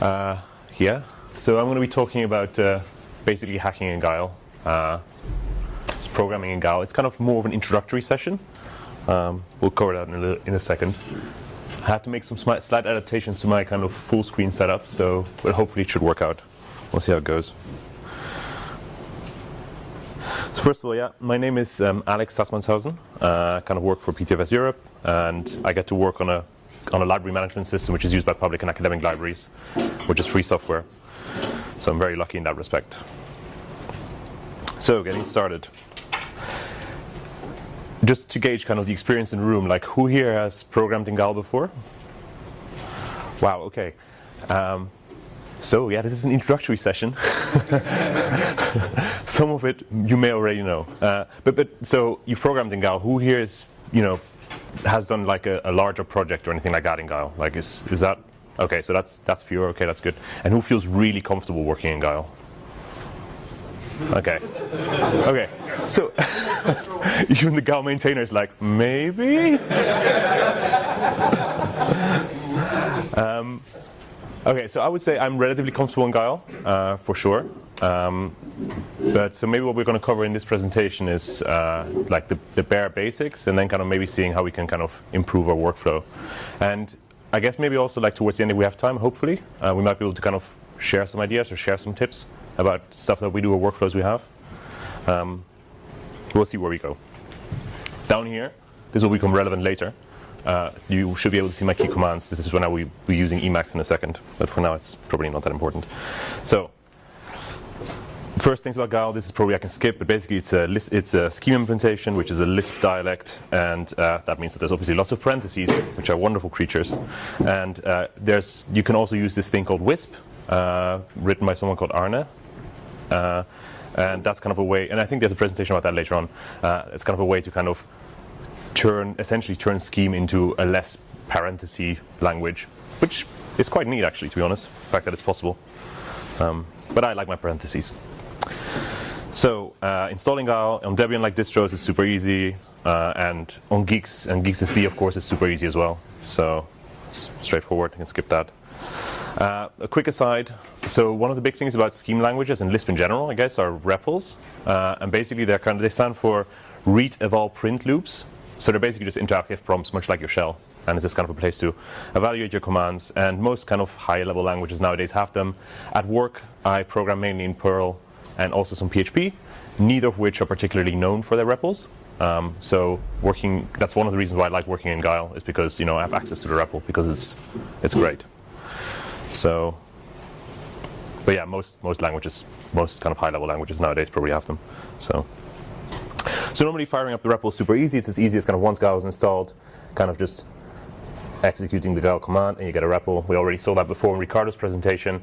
Yeah, so I'm going to be talking about basically hacking in Guile, programming in Guile. It's kind of more of an introductory session. We'll cover that in a second. I had to make some slight adaptations to my kind of full screen setup, but hopefully it should work out. We'll see how it goes. So first of all, yeah, my name is Alex Sassmanshausen. I kind of work for PTFS Europe, and I get to work on a library management system which is used by public and academic libraries, which is free software. So I'm very lucky in that respect. So getting started. Just to gauge kind of the experience in the room, like who here has programmed in Guile before? Wow, okay. So yeah, this is an introductory session. Some of it you may already know. So you've programmed in Guile. Who here is, has done like a larger project or anything like that in Guile? Like is that okay? So that's fewer. Okay, that's good. And who feels really comfortable working in Guile? Okay. Okay. So even the Guile maintainer is like, maybe? Okay, so I would say I'm relatively comfortable in Guile, for sure. But so maybe what we're going to cover in this presentation is like the bare basics, and then kind of maybe seeing how we can kind of improve our workflow. And I guess maybe also like towards the end, if we have time, hopefully, we might be able to kind of share some ideas or share some tips about stuff that we do or workflows we have. We'll see where we go. Down here, this will become relevant later. You should be able to see my key commands. This is when I will be using Emacs in a second, but for now it's probably not that important. So, first things about Guile, this is probably I can skip, but basically it's a scheme implementation, which is a Lisp dialect, and that means that there's obviously lots of parentheses, which are wonderful creatures. And you can also use this thing called Wisp, written by someone called Arne. And that's kind of a way, and I think there's a presentation about that later on. It's kind of a way to kind of essentially turn scheme into a less parenthesis language, which is quite neat actually, to be honest, the fact that it's possible. But I like my parentheses. So installing Guile on Debian-like distros is super easy, and on Geeks and Geeks.c, of course, is super easy as well. So it's straightforward. You can skip that. A quick aside. So one of the big things about scheme languages and Lisp in general, I guess, are REPLs, and basically they stand for read, eval, print loops. So they're basically just interactive prompts, much like your shell, and it's just kind of a place to evaluate your commands. And most kind of high-level languages nowadays have them. At work, I program mainly in Perl and also some PHP, neither of which are particularly known for their REPLs. That's one of the reasons why I like working in Guile, is because I have access to the REPL because it's great. So, but yeah, most languages, most kind of high-level languages nowadays probably have them. So normally firing up the REPL is super easy. It's as easy as kind of once Guile is installed, kind of just executing the Guile command and you get a REPL. We already saw that before in Ricardo's presentation.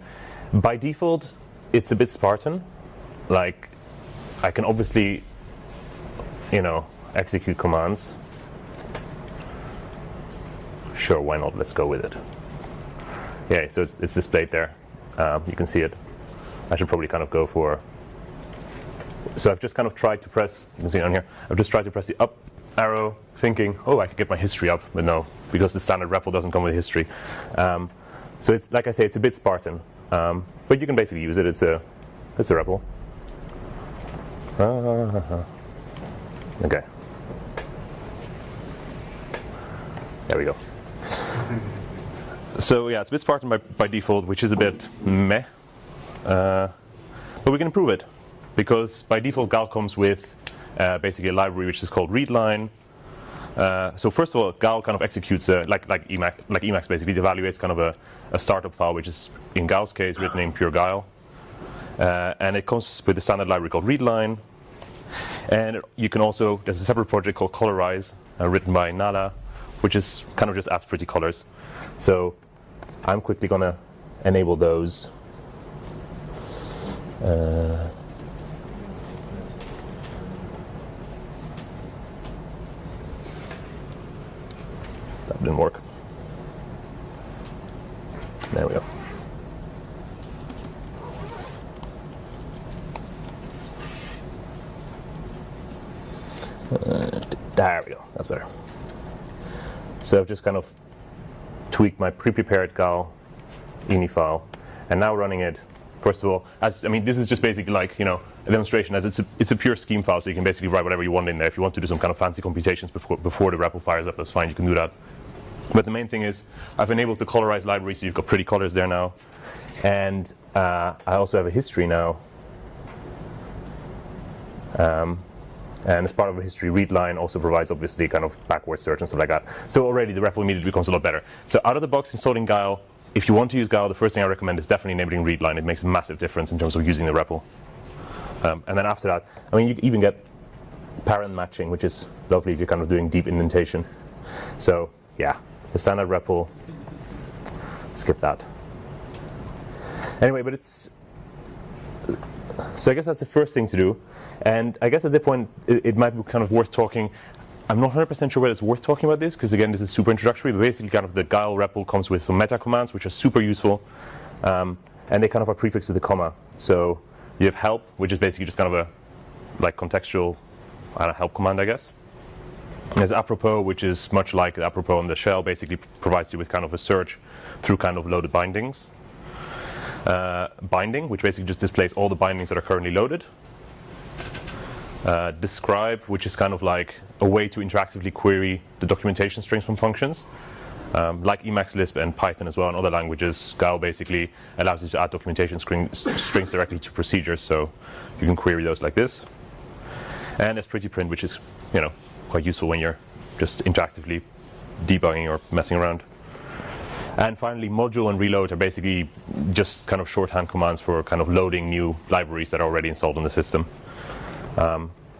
By default, it's a bit Spartan. Like, I can obviously, execute commands. Sure, why not? Let's go with it. Yeah, so it's displayed there. You can see it. I should probably kind of go for... So I've just kind of tried to press, you can see it on here, I've just tried to press the up arrow, thinking, oh, I could get my history up, but no, because the standard REPL doesn't come with history. So it's, like I say, it's a bit Spartan, but you can basically use it. It's a REPL. Okay. There we go. So yeah, it's a bit Spartan by default, which is a bit meh, but we can improve it. Because by default, Guile comes with basically a library which is called readline. So first of all, Guile kind of executes like Emacs basically evaluates kind of a startup file, which is in Guile's case written in pure Guile, and it comes with a standard library called readline. And you can also, there's a separate project called Colorize, written by Nala, which is kind of just adds pretty colors. So I'm quickly gonna enable those. That didn't work. There we go. There we go. That's better. So I've just kind of tweaked my pre-prepared Guile ini file. And now running it, first of all, this is just basically like, a demonstration that it's a pure scheme file, so you can basically write whatever you want in there. If you want to do some kind of fancy computations before the REPL fires up, that's fine, you can do that. But the main thing is, I've enabled the colorize library, so you've got pretty colors there now. And I also have a history now. And as part of a history, readline also provides, obviously, kind of backward search and stuff like that. So already the REPL immediately becomes a lot better. So out of the box, installing Guile, if you want to use Guile, the first thing I recommend is definitely enabling readline. It makes a massive difference in terms of using the REPL. And then after that, you even get parent matching, which is lovely if you're kind of doing deep indentation. So yeah, the standard REPL, skip that. Anyway, but so I guess that's the first thing to do. And I guess at that point, it might be kind of worth talking. I'm not 100% sure whether it's worth talking about this, because again, this is super introductory, but basically kind of the Guile REPL comes with some meta commands, which are super useful. And they kind of are prefixed with a comma. So you have help, which is basically just kind of a contextual help command, I guess. There's apropos, which is much like apropos on the shell, basically provides you with kind of a search through kind of loaded bindings. Binding, which basically just displays all the bindings that are currently loaded. Describe, which is kind of like a way to interactively query the documentation strings from functions. Like Emacs, Lisp, and Python as well, and other languages, Guile basically allows you to add documentation strings directly to procedures, so you can query those like this. And there's pretty print, which is quite useful when you're just interactively debugging or messing around. And finally, module and reload are basically just kind of shorthand commands for kind of loading new libraries that are already installed in the system.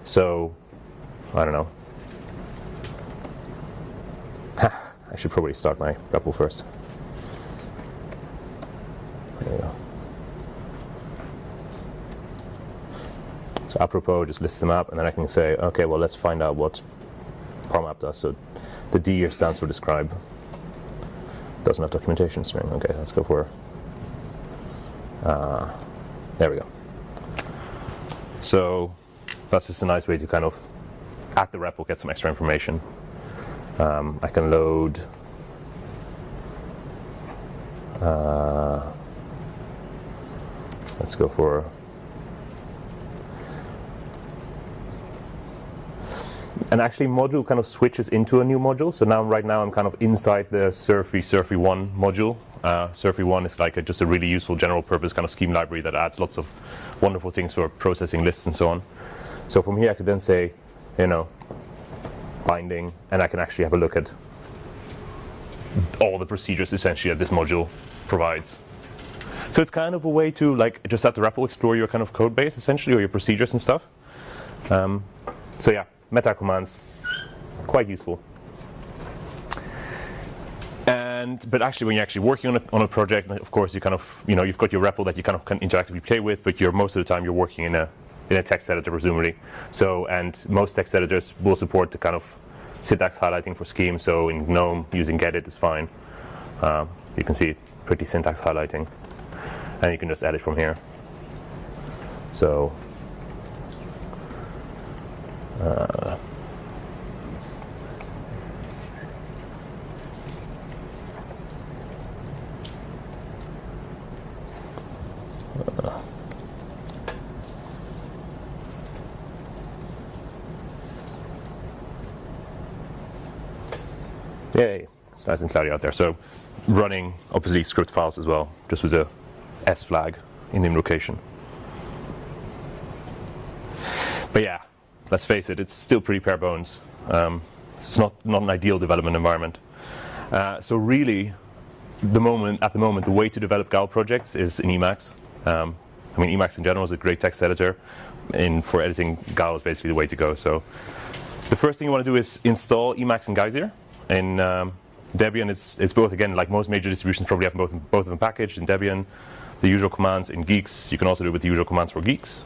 So, I don't know. I should probably start my REPL first. There you go. So apropos just lists them up, and then I can say, okay, well, let's find out what PARMAP does. So the D here stands for describe. Doesn't have documentation string. Okay, let's go for, there we go. So that's just a nice way to kind of, at the REPL, get some extra information. I can load let's go for and actually module kind of switches into a new module. So right now I'm kind of inside the Surfy1 module. Surfy1 is like just a really useful general purpose kind of scheme library that adds lots of wonderful things for processing lists and so on. So from here I could then say, binding, and I can actually have a look at all the procedures essentially that this module provides. So it's kind of a way to just at the REPL explore your kind of code base essentially, or your procedures and stuff. So yeah, meta commands, quite useful. But actually, when you're actually working on a project, of course, you kind of you've got your REPL that you kind of can interactively play with, but most of the time you're working in a text editor presumably. So, and most text editors will support the kind of syntax highlighting for scheme. So in GNOME, using gedit is fine. You can see pretty syntax highlighting, and you can just edit from here. So. Yay, it's nice and cloudy out there. So running, obviously, script files as well, just with a S flag in the invocation. But yeah, let's face it, it's still pretty bare bones. It's not an ideal development environment. So really, at the moment, the way to develop Guile projects is in Emacs. Emacs in general is a great text editor, and for editing, Guile is basically the way to go. So the first thing you want to do is install Emacs and Geyser. In Debian, it's both, again, like most major distributions probably have both of them packaged. In Debian, the usual commands. In Geeks, you can also do it with the usual commands for Geeks.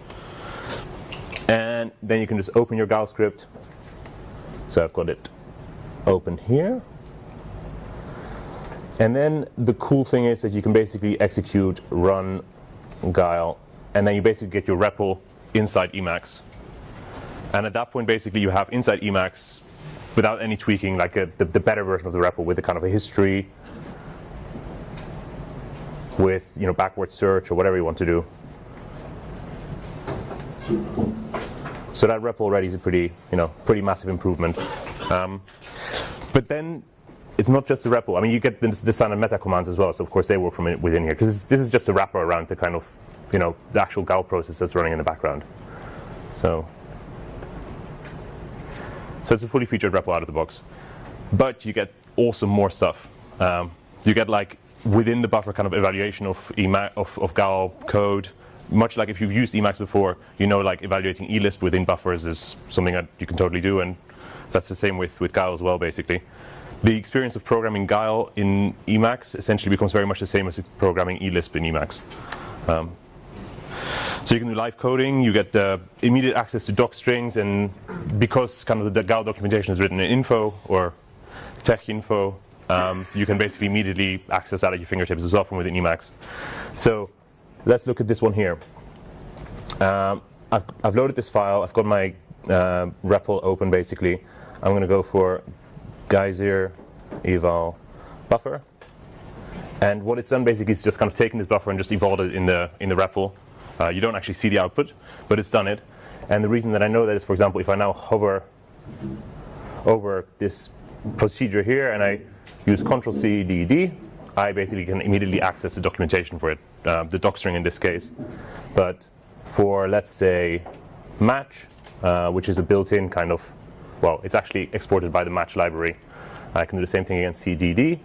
And then you can just open your Guile script. So I've got it open here. And then the cool thing is that you can basically execute run Guile, and then you basically get your REPL inside Emacs. And at that point, basically, you have inside Emacs, without any tweaking, like the better version of the REPL with a kind of a history. with backward search or whatever you want to do. So that REPL already is a pretty massive improvement. But then it's not just the REPL. I mean, you get the standard meta commands as well. So of course they work from within here, because this is just a wrapper around the kind of the actual Guile process that's running in the background. So it's a fully featured REPL out of the box. But you get also more stuff. You get like within the buffer kind of evaluation of Guile code. Much like if you've used Emacs before, like evaluating eLisp within buffers is something that you can totally do, and that's the same with Guile as well, basically. The experience of programming Guile in Emacs essentially becomes very much the same as programming eLisp in Emacs. So you can do live coding, you get immediate access to doc strings, and because kind of the Guile documentation is written in info or tech info, you can basically immediately access that at your fingertips as well from within Emacs. So let's look at this one here. I've loaded this file. I've got my REPL open, basically. I'm going to go for geyser eval buffer. And what it's done basically is just kind of taken this buffer and just evolved it in the REPL. You don't actually see the output, but it's done it. And the reason that I know that is, for example, if I now hover over this procedure here and I use Ctrl-C, D, I basically can immediately access the documentation for it, the doc string in this case. But for, let's say, match, which is a built-in kind of, well, it's actually exported by the match library. I can do the same thing against CDD,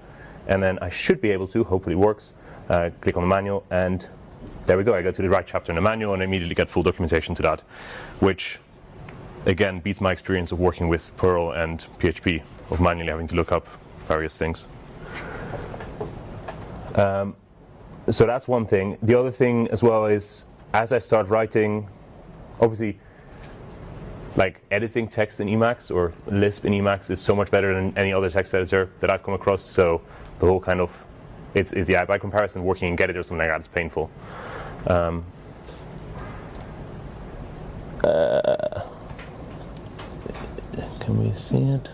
and then I should be able to, hopefully it works, click on the manual, and there we go. I go to the right chapter in the manual and immediately get full documentation to that, which, again, beats my experience of working with Perl and PHP, of manually having to look up various things. So that's one thing. The other thing as well is, as I start writing, obviously, like editing text in Emacs or Lisp in Emacs is so much better than any other text editor that I've come across. So the whole kind of, yeah, by comparison, working in Gedit or something like that is painful. Can we see it?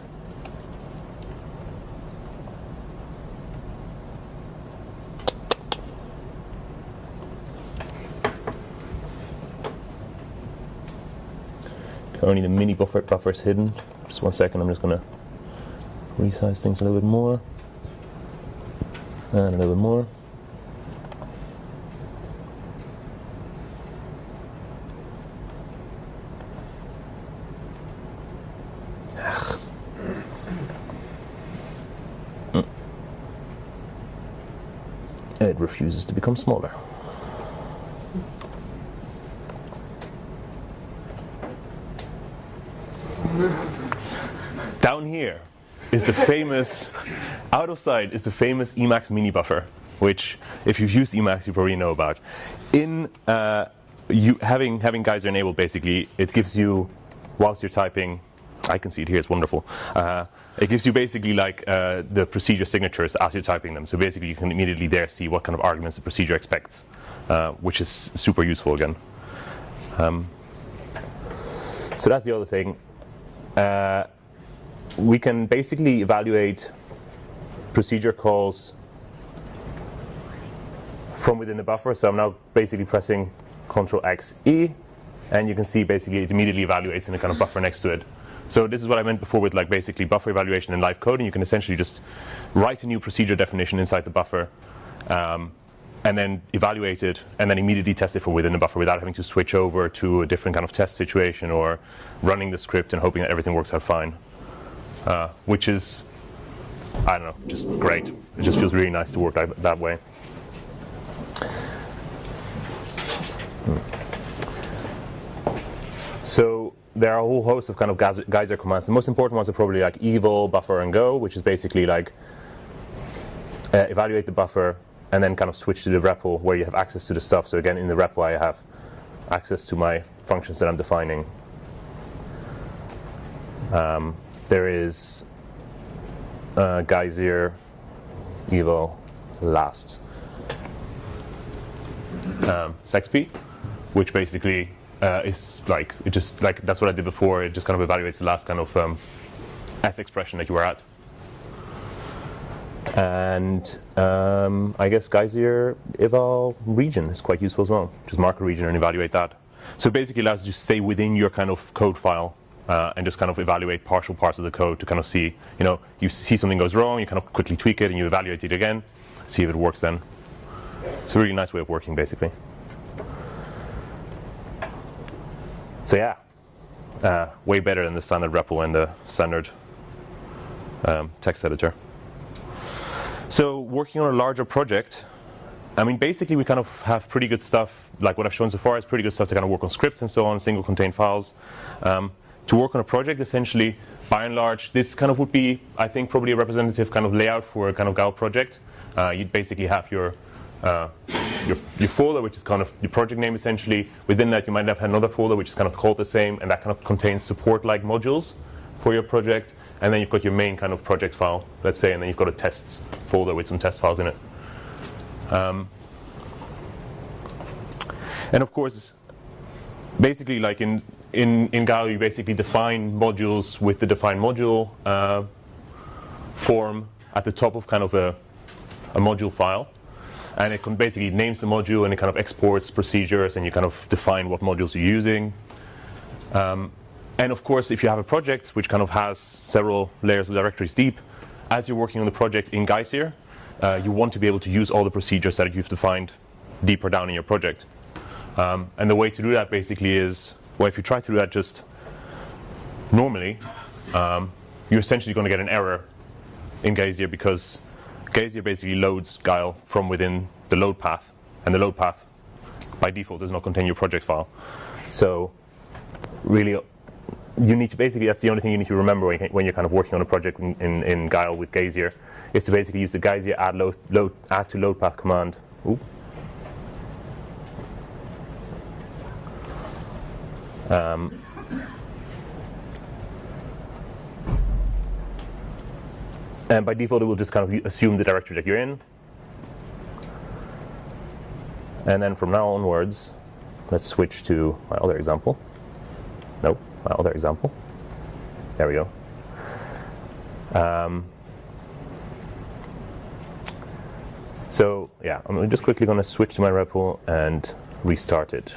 Only the mini buffer is hidden. Just 1 second, I'm just going to resize things a little bit more. And a little bit more. It refuses to become smaller. Down here is the famous, out of sight is the famous Emacs mini buffer, which, if you've used Emacs, you probably know about. In having Geyser enabled, basically, it gives you, whilst you're typing, I can see it here, it's wonderful. It gives you basically like the procedure signatures as you're typing them. So basically, you can immediately there see what kind of arguments the procedure expects, which is super useful again. So that's the other thing. We can basically evaluate procedure calls from within the buffer. So I'm now basically pressing Ctrl-X-E, and you can see basically it immediately evaluates in a kind of buffer next to it. So this is what I meant before with like basically buffer evaluation and live coding. You can essentially just write a new procedure definition inside the buffer, and then evaluate it, and then immediately test it from within the buffer without having to switch over to a different kind of test situation or running the script and hoping that everything works out fine. Which is, I don't know, just great. It just feels really nice to work that way. So there are a whole host of kind of Geyser commands. The most important ones are probably like eval, buffer, and go, which is basically like evaluate the buffer and then kind of switch to the REPL where you have access to the stuff. So again, in the REPL, I have access to my functions that I'm defining. There is Geyser eval last sexp, which basically is like, it just like, that's what I did before. It just kind of evaluates the last kind of S expression that you were at. And I guess Geyser eval region is quite useful as well. Just mark a region and evaluate that. So basically it allows you to stay within your kind of code file and just kind of evaluate partial parts of the code to kind of see, you see something goes wrong, you kind of quickly tweak it and you evaluate it again, see if it works then. It's a really nice way of working basically. So yeah, way better than the standard REPL and the standard text editor. So working on a larger project, I mean, basically we kind of have pretty good stuff, like what I've shown so far is pretty good stuff to kind of work on scripts and so on, single contained files. To work on a project, essentially, by and large, this kind of would be, I think, probably a representative kind of layout for a kind of Guile project. You'd basically have your folder, which is kind of your project name, essentially. Within that, you might have another folder, which is kind of called the same, and that kind of contains support-like modules for your project. And then you've got your main kind of project file, let's say, and then you've got a tests folder with some test files in it. And of course, basically, like in Guile, you basically define modules with the define module form at the top of kind of a module file. And it basically names the module and it kind of exports procedures and you kind of define what modules you're using. And of course, if you have a project which kind of has several layers of directories deep, as you're working on the project in Geyser, you want to be able to use all the procedures that you've defined deeper down in your project. And the way to do that basically is, well, if you try to do that just normally, you're essentially going to get an error in Geyser because Geyser basically loads Guile from within the load path, and the load path by default does not contain your project file. So really, you need to basically, that's the only thing you need to remember when you're kind of working on a project in Guile with Geyser, is to basically use the Geyser add to load path command. Ooh. And by default, it will just kind of assume the directory that you're in. And then from now onwards, let's switch to my other example. Nope, my other example. There we go. So yeah, I'm just quickly going to switch to my REPL and restart it.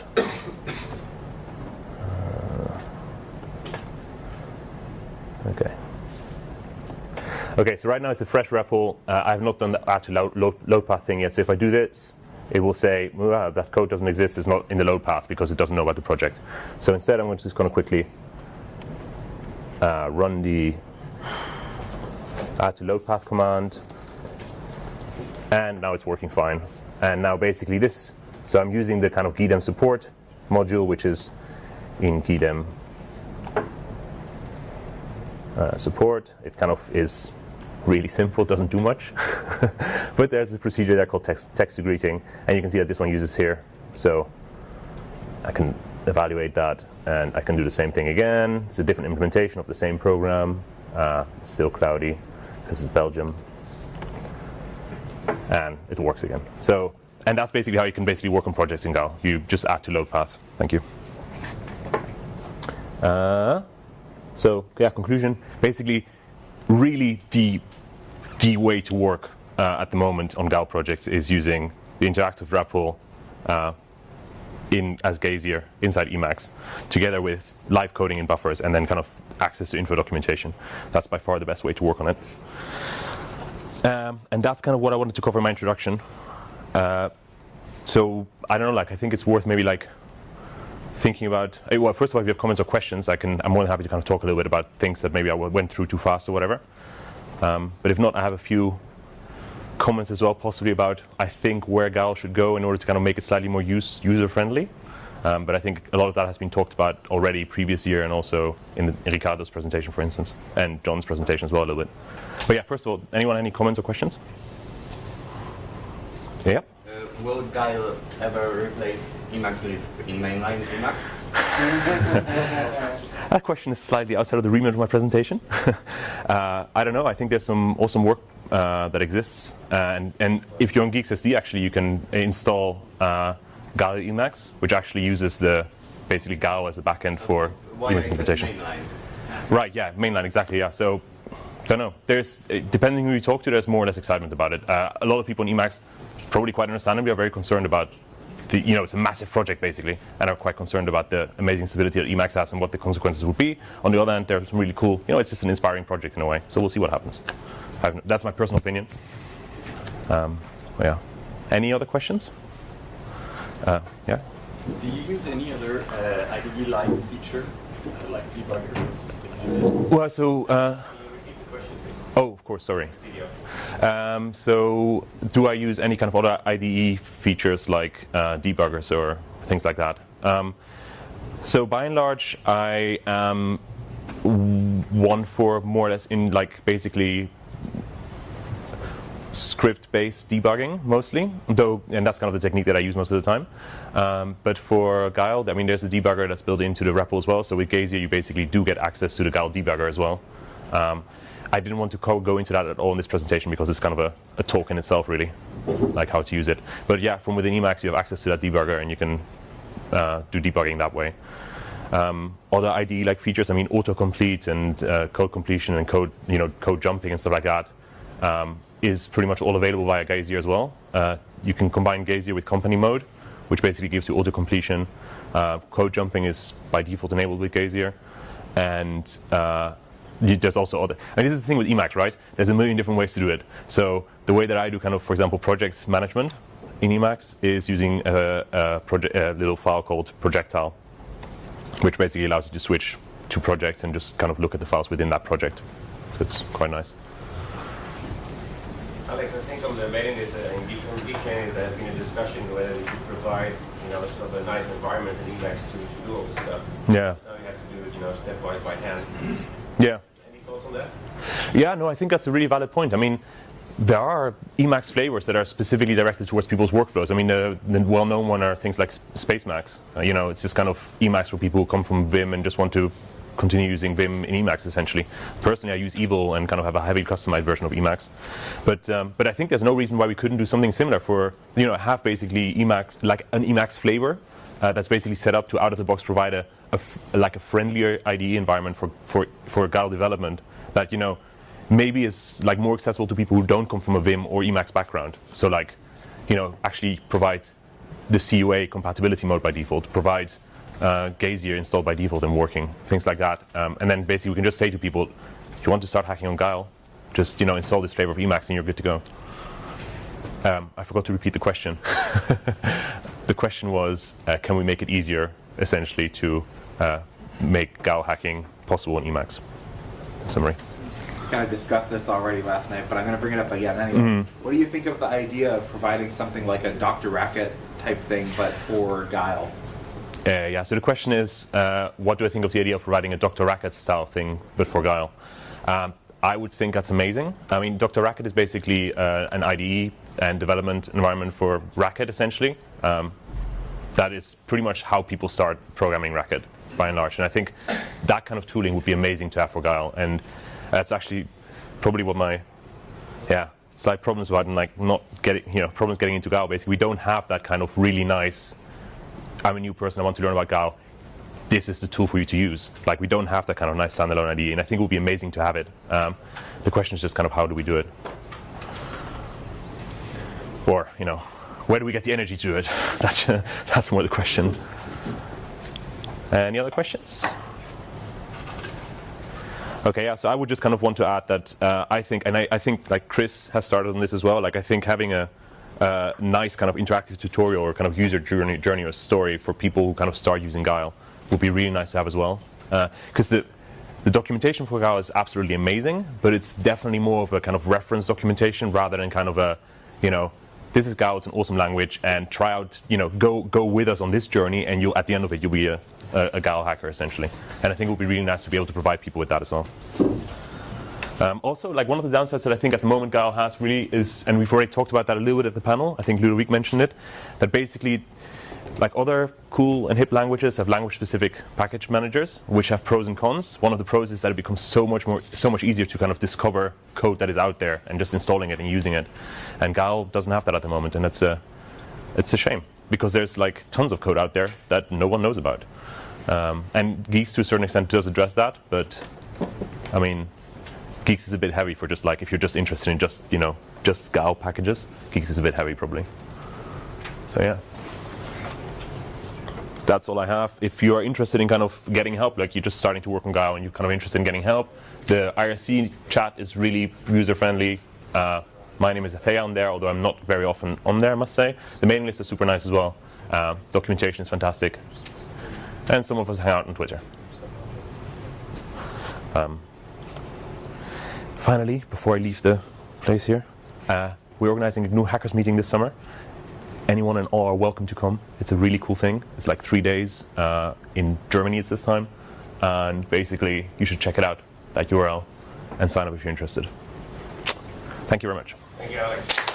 Okay, so right now it's a fresh REPL. I have not done the add to load path thing yet. So if I do this, it will say, well, that code doesn't exist. It's not in the load path because it doesn't know about the project. So instead, I'm just going to quickly run the add to load path command. And now it's working fine. And now basically this, so I'm using the kind of GDEM support module, which is in GDEM support. It kind of is really simple, doesn't do much. But there's a procedure there called text to greeting, and you can see that this one uses here. So I can evaluate that, and I can do the same thing again. It's a different implementation of the same program. It's still cloudy because it's Belgium. And it works again. So, and that's basically how you can basically work on projects in Guile. You just add to load path. Thank you. So yeah, conclusion. Basically, really the way to work at the moment on Guile projects is using the interactive REPL as Geyser inside Emacs, together with live coding in buffers, and then kind of access to info documentation. That's by far the best way to work on it. And that's kind of what I wanted to cover in my introduction. So I don't know, like I think it's worth maybe like thinking about, well, first of all, if you have comments or questions, I'm more than happy to kind of talk a little bit about things that maybe I went through too fast or whatever. But if not, I have a few comments as well, possibly about, I think, where Guile should go in order to kind of make it slightly more user-friendly. But I think a lot of that has been talked about already previous year and also in Ricardo's presentation, for instance, and John's presentation as well a little bit. But yeah, first of all, anyone any comments or questions? Yeah? Will Guile ever replace Emacs Lisp in mainline Emacs? That question is slightly outside of the remit of my presentation. I don't know. I think there's some awesome work that exists. And if you're on GeeksSD, actually, you can install Guile Emacs, which actually uses basically Guile as a backend for Emacs implementation. Mainline? Right, yeah, mainline, exactly, yeah. So Don't know. There's, depending who you talk to, there's more or less excitement about it. A lot of people in Emacs, probably quite understandably, are very concerned about the, it's a massive project basically, and are quite concerned about the amazing stability that Emacs has and what the consequences would be. On the other hand, there's some really cool, it's just an inspiring project in a way. So we'll see what happens. That's my personal opinion. Yeah. Any other questions? Yeah. Do you use any other IDE-like feature, like debugger or something? Well, so. Can you repeat the question, please? Oh, of course. Sorry. So, do I use any kind of other IDE features like debuggers or things like that? So, by and large, I am one for more or less in basically script-based debugging mostly, and that's kind of the technique that I use most of the time. But for Guile, I mean, there's a debugger that's built into the REPL as well. So with Gazier, you basically do get access to the Guile debugger as well. I didn't want to go into that at all in this presentation because it's kind of a talk in itself, really, like how to use it. But yeah, from within Emacs, you have access to that debugger, and you can do debugging that way. Other IDE-like features, I mean, autocomplete and code completion and code jumping and stuff like that. Is pretty much all available via Gazier as well. You can combine Gazier with company mode, which basically gives you auto-completion. Code jumping is by default enabled with Gazier. And there's also other, and this is the thing with Emacs, right? There's a million different ways to do it. So the way that I do kind of, for example, project management in Emacs is using a little file called projectile, which basically allows you to switch to projects and just kind of look at the files within that project. So it's quite nice. Alex, I think on the mailing list in Geekchain there has been a discussion whether we should provide, sort of a nice environment in Emacs to do all this stuff. Yeah. Now you have to do it, stepwise by hand. Yeah. Any thoughts on that? Yeah, no, I think that's a really valid point. I mean, there are Emacs flavors that are specifically directed towards people's workflows. I mean, the well-known one are things like Spacemacs. It's just kind of Emacs for people who come from Vim and just want to continue using Vim in Emacs, essentially. Personally, I use Evil and kind of have a heavily customized version of Emacs. But I think there's no reason why we couldn't do something similar for, have basically Emacs, like an Emacs flavor that's basically set up to out-of-the-box provide a friendlier IDE environment for Guile development that, maybe is more accessible to people who don't come from a Vim or Emacs background. So actually provide the CUA compatibility mode by default, provide Gazier installed by default and working, things like that. And then basically we can just say to people, if you want to start hacking on Guile, just install this flavor of Emacs and you're good to go. I forgot to repeat the question. The question was, can we make it easier, essentially, to make Guile hacking possible in Emacs? Summary. We kind of discussed this already last night, but I'm going to bring it up again anyway. What do you think of the idea of providing something like a Dr. Racket type thing, but for Guile? Yeah, so the question is, what do I think of the idea of providing a Dr. Racket style thing, but for Guile? I would think that's amazing. I mean, Dr. Racket is basically an IDE and development environment for Racket, essentially. That is pretty much how people start programming Racket, by and large. And I think that kind of tooling would be amazing to have for Guile. And that's actually probably what my, slight problems about not getting, problems getting into Guile. Basically, we don't have that kind of really nice, I'm a new person, I want to learn about Guile. This is the tool for you to use. We don't have that kind of nice standalone IDE, and I think it would be amazing to have it. The question is just kind of how do we do it? Or, where do we get the energy to do it? That's more the question. Any other questions? Okay, yeah, so I would just kind of want to add that I think Chris has started on this as well, I think having a nice kind of interactive tutorial or kind of user journey or story for people who kind of start using Guile would be really nice to have as well. Because the documentation for Guile is absolutely amazing, but it's definitely more of a kind of reference documentation rather than kind of a, this is Guile, it's an awesome language, and try out, go with us on this journey, and at the end of it, you'll be a Guile hacker, essentially. And I think it would be really nice to be able to provide people with that as well. Also, one of the downsides that I think at the moment Guile has really is, and we've already talked about that a little bit at the panel, I think Ludovic mentioned it, that basically, other cool and hip languages have language-specific package managers, which have pros and cons. One of the pros is that it becomes so much easier to kind of discover code that is out there and just installing it and using it. And Guile doesn't have that at the moment, and it's a shame, because there's tons of code out there that no one knows about. And Geeks, to a certain extent, does address that, but I mean, Geeks is a bit heavy for just like if you're just interested in just just Guile packages. Geeks is a bit heavy probably. So yeah, that's all I have. If you are interested in kind of getting help, like you're just starting to work on Guile and you're kind of interested in getting help, the IRC chat is really user friendly. My name is Thea on there, although I'm not very often on there, I must say. The mailing list is super nice as well. Documentation is fantastic. And some of us hang out on Twitter. Finally, before I leave the place here, we're organizing a GNU Hackers meeting this summer. Anyone and all are welcome to come. It's a really cool thing. It's like 3 days. In Germany it's this time. And basically, you should check it out, that URL, and sign up if you're interested. Thank you very much. Thank you, Alex.